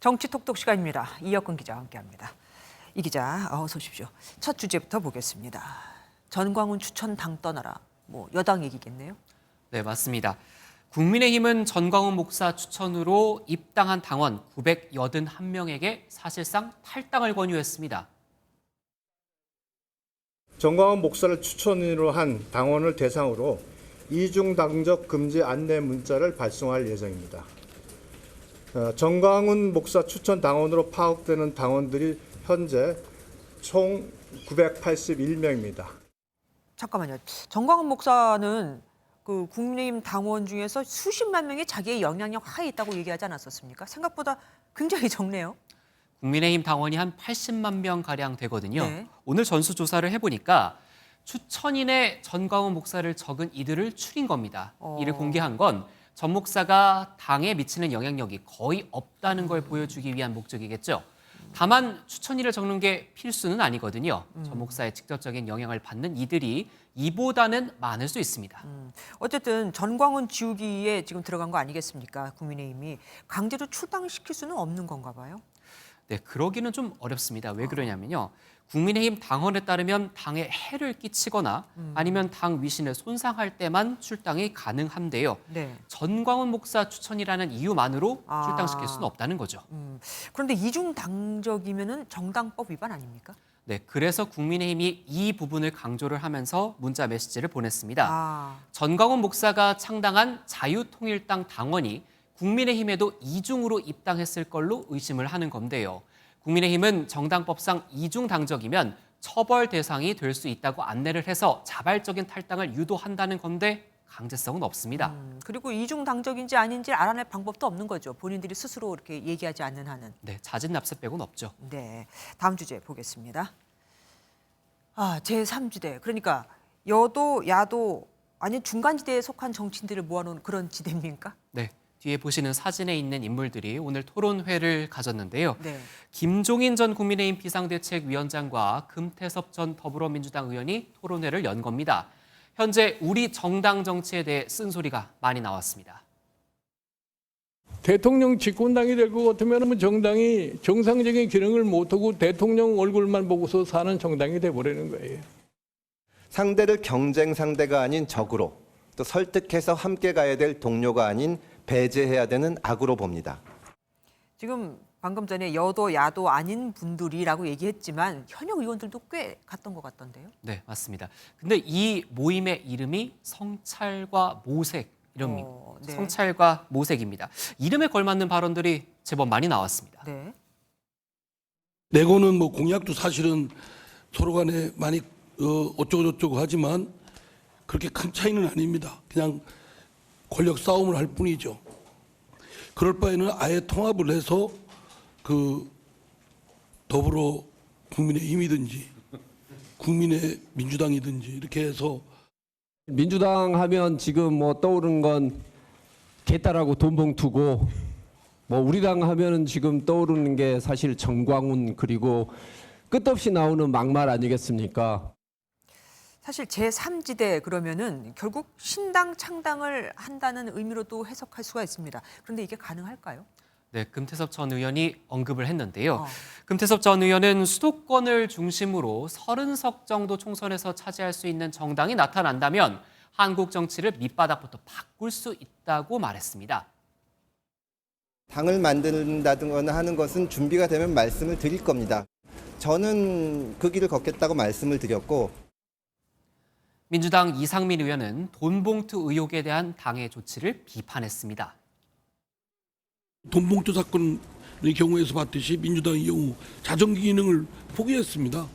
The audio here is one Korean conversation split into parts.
정치 톡톡 시간입니다. 이혁근 기자와 함께합니다. 이 기자, 어서 오십시오. 첫 주제부터 보겠습니다. 전광훈 추천 당 떠나라. 여당 얘기겠네요. 네, 맞습니다. 국민의힘은 전광훈 목사 추천으로 입당한 당원 981명에게 사실상 탈당을 권유했습니다. 전광훈 목사를 추천으로 한 당원을 대상으로 이중 당적 금지 안내 문자를 발송할 예정입니다. 전광훈 목사 추천 당원으로 파악되는 당원들이 현재 총 981명입니다. 잠깐만요. 전광훈 목사는 그 국민의힘 당원 중에서 수십만 명이 자기의 영향력 하에 있다고 얘기하지 않았었습니까? 생각보다 굉장히 적네요. 국민의힘 당원이 한 80만 명 가량 되거든요. 네. 오늘 전수조사를 해보니까 추천인의 전광훈 목사를 적은 이들을 추린 겁니다. 이를 공개한 건 전 목사가 당에 미치는 영향력이 거의 없다는 걸 보여주기 위한 목적이겠죠. 다만 추천인을 적는 게 필수는 아니거든요. 전 목사의 직접적인 영향을 받는 이들이 이보다는 많을 수 있습니다. 어쨌든 전광훈 지우기에 지금 들어간 거 아니겠습니까? 국민의힘이 강제로 출당시킬 수는 없는 건가 봐요. 네, 그러기는 좀 어렵습니다. 왜 그러냐면요. 국민의힘 당원에 따르면 당에 해를 끼치거나 아니면 당 위신을 손상할 때만 출당이 가능한데요. 네. 전광훈 목사 추천이라는 이유만으로 출당시킬 수는 없다는 거죠. 그런데 이중 당적이면은 정당법 위반 아닙니까? 네, 그래서 국민의힘이 이 부분을 강조를 하면서 문자 메시지를 보냈습니다. 전광훈 목사가 창당한 자유통일당 당원이 국민의힘에도 이중으로 입당했을 걸로 의심을 하는 건데요. 국민의힘은 정당법상 이중 당적이면 처벌 대상이 될 수 있다고 안내를 해서 자발적인 탈당을 유도한다는 건데 강제성은 없습니다. 그리고 이중 당적인지 아닌지 알아낼 방법도 없는 거죠. 본인들이 스스로 이렇게 얘기하지 않는 한은. 네, 잦은 납세 빼고는 없죠. 네, 다음 주제 보겠습니다. 제3지대. 그러니까 여도, 야도 아니 중간지대에 속한 정치인들을 모아놓은 그런 지대입니까? 네, 뒤에 보시는 사진에 있는 인물들이 오늘 토론회를 가졌는데요. 네. 김종인 전 국민의힘 비상대책위원장과 금태섭 전 더불어민주당 의원이 토론회를 연 겁니다. 현재 우리 정당 정치에 대해 쓴소리가 많이 나왔습니다. 대통령 집권당이 될 것 같으면 정당이 정상적인 기능을 못하고 대통령 얼굴만 보고서 사는 정당이 돼버리는 거예요. 상대를 경쟁 상대가 아닌 적으로, 또 설득해서 함께 가야 될 동료가 아닌 배제해야 되는 악으로 봅니다. 지금 방금 전에 여도, 야도 아닌 분들이라고 얘기했지만 현역 의원들도 꽤 갔던 것 같던데요. 네, 맞습니다. 근데 이 모임의 이름이 성찰과 모색 이름입니다. 네. 성찰과 모색입니다. 이름에 걸맞는 발언들이 제법 많이 나왔습니다. 네. 내고는 공약도 사실은 서로 간에 많이 어쩌고저쩌고 하지만 그렇게 큰 차이는 아닙니다. 그냥 권력 싸움을 할 뿐이죠. 그럴 바에는 아예 통합을 해서 더불어 국민의힘이든지 국민의 민주당이든지 이렇게 해서 민주당 하면 지금 떠오르는 건 개딸하고 돈봉투고 우리 당 하면은 지금 떠오르는 게 사실 전광훈 그리고 끝없이 나오는 막말 아니겠습니까? 사실 제3지대 그러면은 결국 신당 창당을 한다는 의미로도 해석할 수가 있습니다. 그런데 이게 가능할까요? 네, 금태섭 전 의원이 언급을 했는데요. 금태섭 전 의원은 수도권을 중심으로 30석 정도 총선에서 차지할 수 있는 정당이 나타난다면 한국 정치를 밑바닥부터 바꿀 수 있다고 말했습니다. 당을 만든다거나 하는 것은 준비가 되면 말씀을 드릴 겁니다. 저는 그 길을 걷겠다고 말씀을 드렸고, 민주당 이상민 의원은 돈봉투 의혹에 대한 당의 조치를 비판했습니다. 돈봉투 사건의 경우에서 봤듯이 민주당의 경우 자정 기능을 포기했습니다.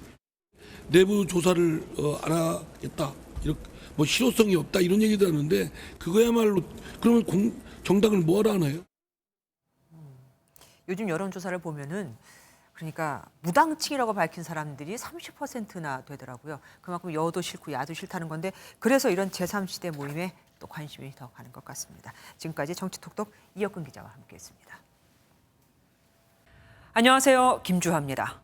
내부 조사를 안 하겠다, 이렇게 실효성이 없다 이런 얘기도 하는데 그거야말로 그러면 정당을 뭐하러 하나요? 요즘 여론조사를 보면은 그러니까 무당층이라고 밝힌 사람들이 30%나 되더라고요. 그만큼 여도 싫고 야도 싫다는 건데 그래서 이런 제3지대 모임에 또 관심이 더 가는 것 같습니다. 지금까지 정치톡톡 이혁근 기자와 함께했습니다. 안녕하세요. 김주하입니다.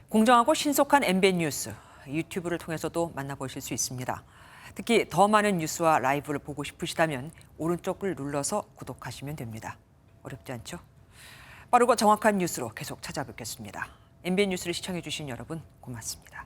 공정하고 신속한 MBN 뉴스 유튜브를 통해서도 만나보실 수 있습니다. 특히 더 많은 뉴스와 라이브를 보고 싶으시다면 오른쪽을 눌러서 구독하시면 됩니다. 어렵지 않죠? 빠르고 정확한 뉴스로 계속 찾아뵙겠습니다. MBN 뉴스를 시청해 주신 여러분 고맙습니다.